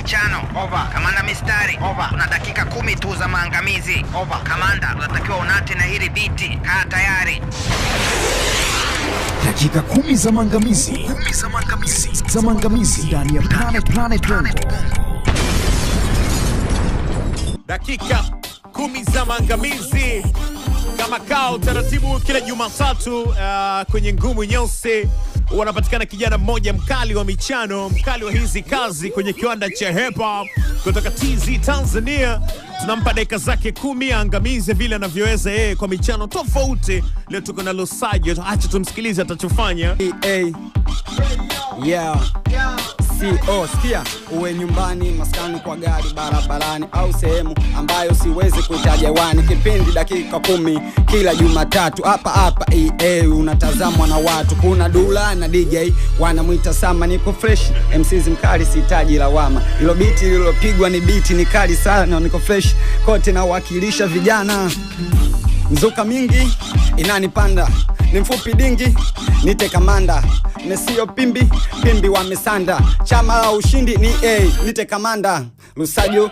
michano. Over. Kamanda mistari. Over. Una dakika 10 tu za maangamizi. Over. Kamanda, unatakiwa unate na hili biti. Kaa tayari. Dakika 10 za maangamizi. Za maangamizi ndani ya Planet Bongo. Dakika 10 za maangamizi. Kama kao taratibu kila Jumatatu kwenye Ngumu Nyeusi wanapatikana kijana mmoja mkali wa michano, mkali wa hizi kazi kwenye kiwanda cha hip hop kutoka TZ Tanzania. Tunampa dakika zake 10 angamize vile anavyoweza yeye kwa michano tofauti. Leo tuko na Lusajo, acha tumsikilize atachofanya. Yeah. CO, sikia, uwe nyumbani, maskani, kwa gari, barabarani au sehemu ambayo siwezi kuitaja wani. Kipindi dakika 10 kila Jumatatu hapa EA unatazamwa na watu. Kuna Dula na DJ wanamuita Sama, niko fresh, MCs mkali sihitaji lawama. Hilo biti lililopigwa ni biti ni kali sana, niko fresh kote na wakilisha vijana. Mzuka mingi inanipanda, ni mfupi dingi nite kamanda, nesio pimbi wamesanda. Chama la ushindi ni nite kamanda. Lusajo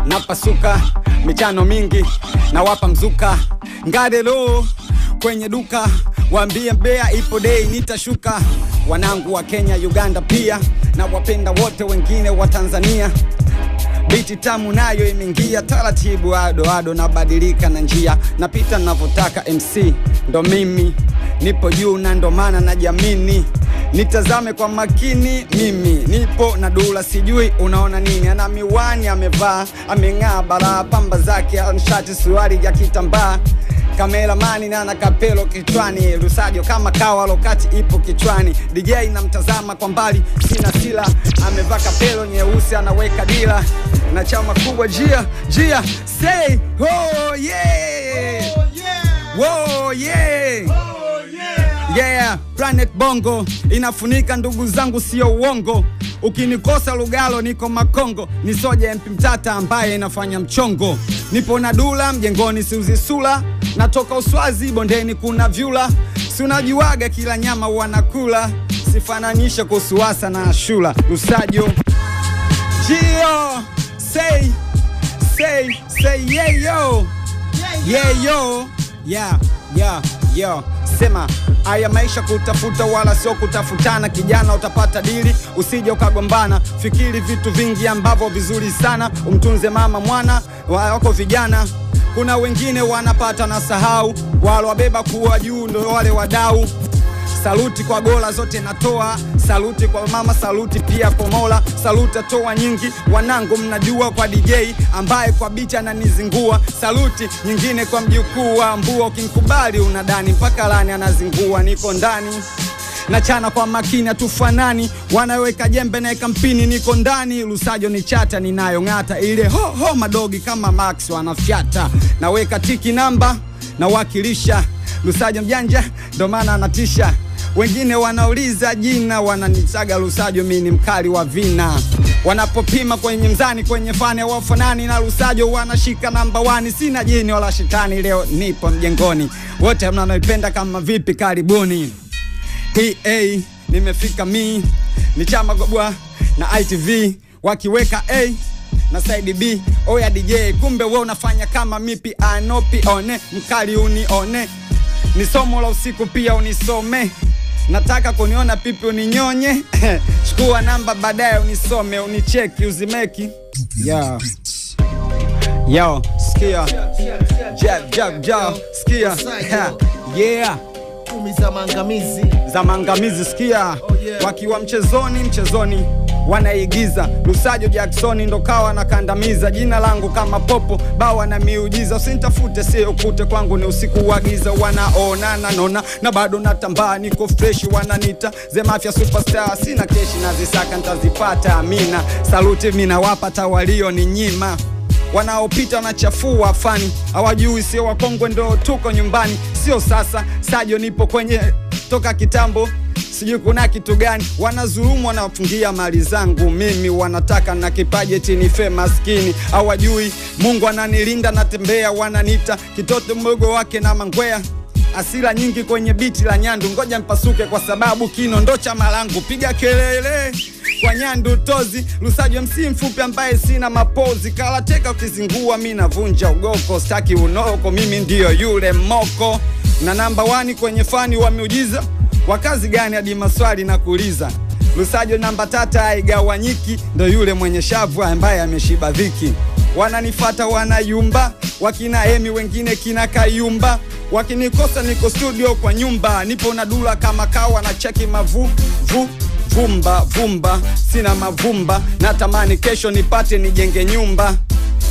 napasuka, michano mingi na wapa mzuka. Ngadelo kwenye duka, waambie Mbeya ipo day nitashuka. Wanangu wa Kenya, Uganda pia na wapenda wote wengine wa Tanzania. Biti tamu nayo imeingia taratibu, ado nabadilika na njia, napita ninavyotaka. MC ndo mimi, nipo juu na ndo maana najiamini. Nitazame kwa makini, mimi nipo na Dula, sijui unaona nini. Ana miwani amevaa, ameng'aa bara, pamba zake shati suruali ya kitambaa. Kameramani na ana kapelo kichwani, Lusajo kama kawa lokati ipo kichwani. DJ namtazama kwa mbali, sina sila, amevaa kapelo nyeusi anaweka dila. Na chama kubwa jia, say oh yeah, oh yeah, yeah. Planet Bongo inafunika ndugu zangu, sio uongo. Ukinikosa Lugalo niko Makongo, ni Soja MP Mtata ambaye inafanya mchongo. Nipo na Dula mjengoni siuzi sula, natoka Uswazi bondeni kuna vyula. Si unajuaga kila nyama wanakula, sifananisha kusuasa na Ashura. Lusajo Gio, say yeah yo, yeah. Sema haya maisha kutafuta wala sio kutafutana. Kijana utapata dili, usije ukagombana. Fikiri vitu vingi ambavyo vizuri sana, umtunze mama mwana wako vijana. Kuna wengine wanapata na sahau, wale wabeba kuwa juu ndo wale wadau. Saluti kwa gola zote natoa, saluti kwa mama, saluti pia kwa Mola. Saluti atoa nyingi, wanangu mnajua, kwa DJ ambaye kwa bicha ananizingua. Saluti nyingine kwa mjukuu wa Mbua, ukinikubali unadani mpaka lani anazingua. Niko ndani nachana kwa makini, atufanani, wanaweka jembe na kampini, niko ndani. Lusajo ni chata ninayo ngata, ile ho madogi kama Max wanafyata. Naweka tiki namba na wakilisha, Lusajo mjanja ndo maana anatisha. Wengine wanauliza jina, wananitaga Lusajo, mimi ni mkali wa vina. Wanapopima kwenye mzani, kwenye fani wafanani na Lusajo, wanashika namba 1. Sina jini wala shetani, leo nipo mjengoni. Wote mnaoipenda kama vipi, karibuni. EA nimefika mi, ni chama gobwa na ITV wakiweka A na side B. Oya DJ, kumbe wewe unafanya kama mipi, anopi one mkali unione. Ni somo la usiku pia unisome, nataka kuniona pipi uninyonye. Chukua namba baadaye unisome, unicheki uzimeki. Yo, skia jab, skia yeah. 10 za maangamizi skia. Wakiwa mchezoni wanaigiza. Lusajo Jackson ndo kawa na kandamiza. Jina langu kama popo, bawa na miujiza. Usinitafute sio ukute, kwangu ni usiku wa giza. Wanaona nona na bado natambaa, niko fresh, wananita The Mafia Superstar. Sina keshi na zisaka nitazipata, amina. Saluti mina wapata walio ni nyima, wanaopita na chafua fani. Hawajui sio wakongwe ndo tuko nyumbani. Sio sasa, Sajo nipo kwenye toka kitambo. Sijui kuna kitu gani, wanazulumu wanafungia mali zangu mimi. Wanataka na kipaji chini fe maskini. Hawajui Mungu ananilinda, natembea wananita kitoto mdogo wake na mangwea. Asila nyingi kwenye biti la Nyandu, ngoja mpasuke kwa sababu kino ndo chama langu. Piga kelele kwa nyandu tozi. Lusajo MC mfupi ambaye sina mapozi, karateka ukizingua mimi navunja ugoko, staki unoko mimi ndio yule moko. Na namba 1 kwenye fani wa miujiza, wakazi gani hadi maswali na kuuliza. Lusajo namba 3 haigawanyiki, ndo yule mwenye shavu ambaye ameshiba dhiki. Wananifata wanayumba, wakina Emi wengine kina Kayumba. Wakinikosa niko studio kwa nyumba, nipo na dula kama kawa na cheki vumba. Sina mavumba, natamani kesho nipate nijenge nyumba.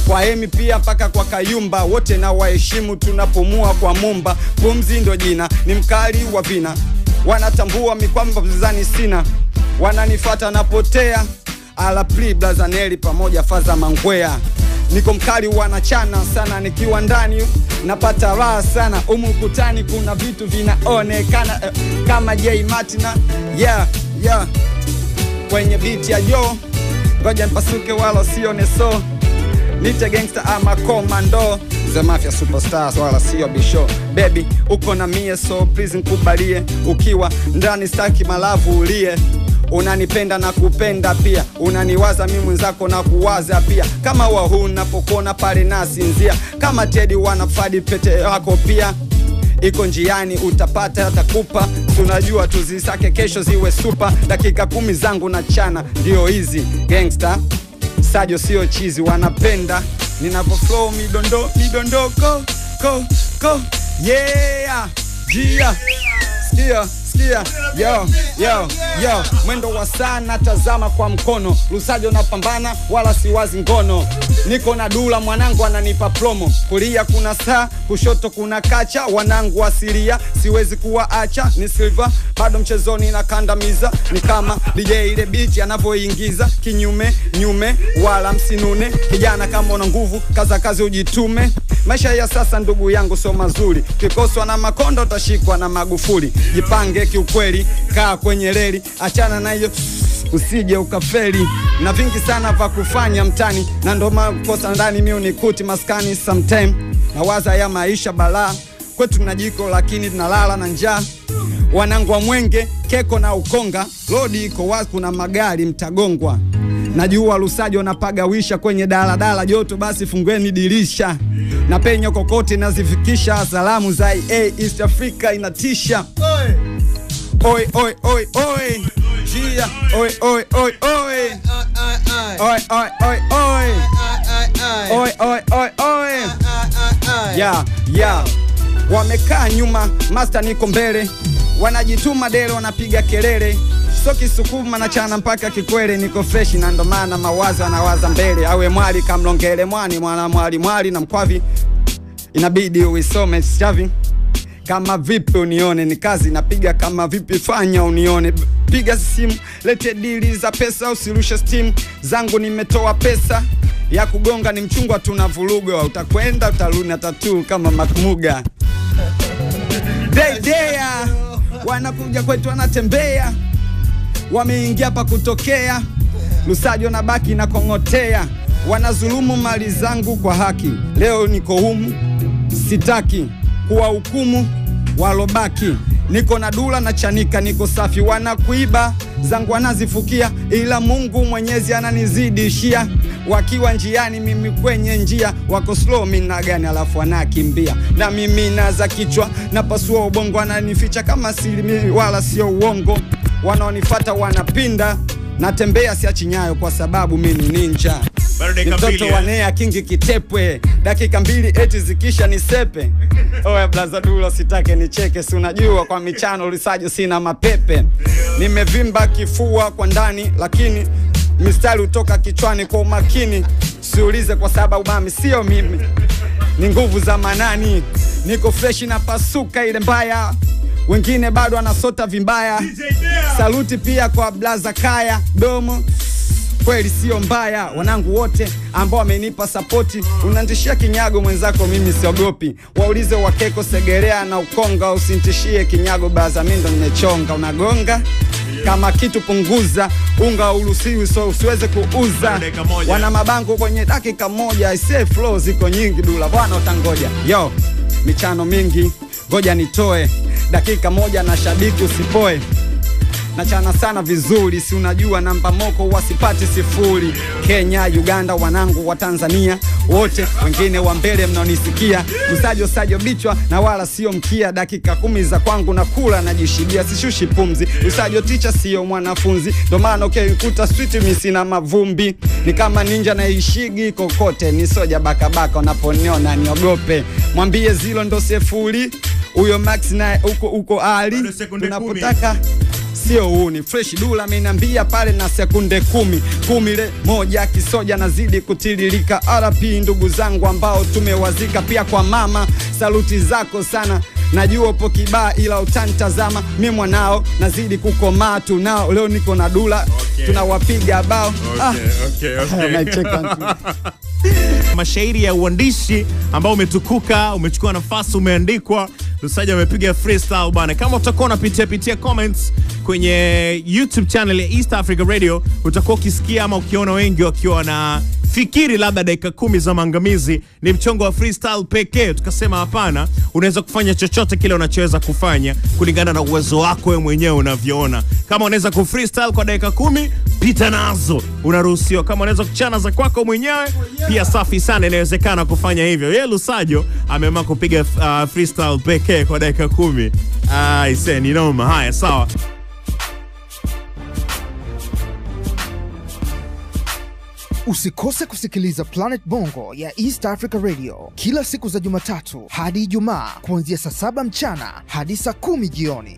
Kwa Emi pia paka kwa Kayumba, wote na waheshimu tunapumua kwa mumba. Pumzi ndo jina, ni mkali wa vina, wanatambua mikwamba vizani sina. Wananifata napotea, ala pli blazaneli pamoja faza mangwea. Niko mkali wanachana sana, nikiwa ndani napata raha sana. Umukutani kuna vitu vinaonekana kama J Martina. Yeah kwenye beat ya yo, ngoja mpasuke wala sione so. Nite gangster ama commando, The Mafia superstars wala sio bisho. Baby uko na mie so please nikubalie, ukiwa ndani staki malavu ulie. Unanipenda na kupenda pia, unaniwaza mimi mwenzako na kuwaza pia. Kama wahu napokona pale nasinzia, kama Teddy wanafadi pete wako pia. Iko njiani utapata atakupa, tunajua tuzisake kesho ziwe super. Dakika 10 zangu na chana ndio hizi gangster. Sajo sio chizi, wanapenda ninapo flow midondoko go yeah jia. Sikia yo mwendo wa sana tazama kwa mkono. Lusajo napambana wala siwazi ngono, niko na dula mwanangu ananipa promo. Kulia kuna saa, kushoto kuna kacha, wanangu asilia siwezi kuwaacha. Ni silver bado mchezoni na kandamiza, ni kama DJ ile beat anavyoingiza. Kinyume wala msinune, kijana kama una nguvu kazi ujitume. Maisha ya sasa ndugu yangu so mazuri, kikoswa na makondo utashikwa na Magufuli. Jipange kiukweli, kaa kwenye reli, achana na hiyo usije ukafeli. Na vingi sana va kufanya mtani, na ndo makosa ndani mimi unikuti maskani sometime. Na waza ya maisha balaa, kwetu na jiko lakini tunalala na njaa. Wanangu wa Mwenge, Keko na Ukonga, lodi iko wazi kuna magari mtagongwa. Najua Lusajo napagawisha kwenye daladala joto, basi fungueni dirisha. Na penyo kokote nazifikisha, salamu za East Africa inatisha. Oi Gia, oi yeah wamekaa nyuma, master niko mbele. Wanajituma dele wanapiga kelele, so kisukuma na chana mpaka kikwele. Niko fresh na ndo maana mawazo anawaza mbele. Awe mwali kamlongele mwani, mwana mwali na mkwavi, inabidi uisome chavi. Kama vipi unione ni kazi napiga, kama vipi fanya unione. Piga simu lete dili za pesa, usirushe steam zangu nimetoa pesa. Ya kugonga ni mchungwa tunavuruga, utakwenda utarudi tatu kama Makmuga. Deya wanakuja kwetu wanatembea, wameingia hapa kutokea. Lusajo na baki na kongotea, wanazulumu mali zangu kwa haki. Leo niko humu, sitaki kuwa hukumu walobaki. Niko na dula na chanika, niko safi. Wanakuiba zangu wanazifukia, ila Mungu Mwenyezi ananizidishia. Wakiwa njiani mimi kwenye njia, wako slow mina gani alafu wanakimbia. Na mimi naza kichwa na pasua ubongo, wananificha kama siri wala sio uongo. Wanaonifata wanapinda, natembea siachi nyayo kwa sababu mimi ninja. Mtoto wanea kingi kitepwe, dakika 2 eti zikisha nisepe. Oya blaza dula sitake nicheke, si unajua kwa michano Lusajo sina mapepe. Nimevimba kifua kwa ndani, lakini mistari utoka kichwani kwa umakini. Siulize kwa sababu mami sio mimi, ni nguvu za manani. Niko fresh na pasuka ile mbaya, wengine bado wanasota vimbaya. Saluti pia kwa blaza Kaya domo, kweli sio mbaya. Wanangu wote ambao wamenipa support, unantishia kinyago mwenzako mimi siogopi. Waulize Wakeko Segerea na Ukonga, usintishie kinyago baza mimi ndo nimechonga. Unagonga kama kitu punguza, unga uruhusiwi so usiweze kuuza. Wana mabango kwenye dakika moja, I say flow ziko nyingi dula bwana utangoja. Yo michano mingi ngoja nitoe, dakika moja na shabiki usipoe. nachana sana vizuri, si unajua namba moko wasipati sifuri. Kenya, Uganda, wanangu wa Tanzania wote, wengine wa mbele mnaonisikia, usajo bichwa na wala sio mkia. Dakika 10 za kwangu na kula najishibia, sishushi pumzi. Usajo teacher sio mwanafunzi, ndo maana ukikuta street mimi sina mavumbi. Ni kama ninja na ishigi kokote, ni soja bakabaka unaponiona niogope. Mwambie Zilo ndo sefuri, huyo Max na uko ali, tunapotaka sio uni. Fresh Dula amenambia pale na sekunde 10 ile moja kisoja nazidi kutililika. RP ndugu zangu ambao tumewazika, pia kwa mama saluti zako sana. Najua upo kibaa ila utanitazama, mimi mwanao nazidi kukomaa tu nao. Leo niko na Dula, tunawapiga bao. Mashairi ya uandishi ambao umetukuka, umechukua nafasi, umeandikwa. Lusajo amepiga freestyle bana. Kama utakuwa unapitia comments kwenye YouTube channel ya East Africa Radio, utakuwa ukisikia ama ukiona wengi wakiwa na fikiri labda dakika 10 za maangamizi ni mchongo wa freestyle pekee. Tukasema hapana, unaweza kufanya chochote kile unachoweza kufanya kulingana na uwezo wako wewe mwenyewe unavyoona. Kama unaweza kufreestyle kwa dakika 10, pita nazo, unaruhusiwa. Kama unaweza kuchana za kwako mwenyewe, pia safi sana, inawezekana kufanya hivyo. Yeye Lusajo ameamua kupiga freestyle pekee kwa dakika 10. Ni noma. Haya, sawa. Usikose kusikiliza Planet Bongo ya East Africa Radio kila siku za Jumatatu hadi Ijumaa kuanzia saa 7 mchana hadi saa 10 jioni.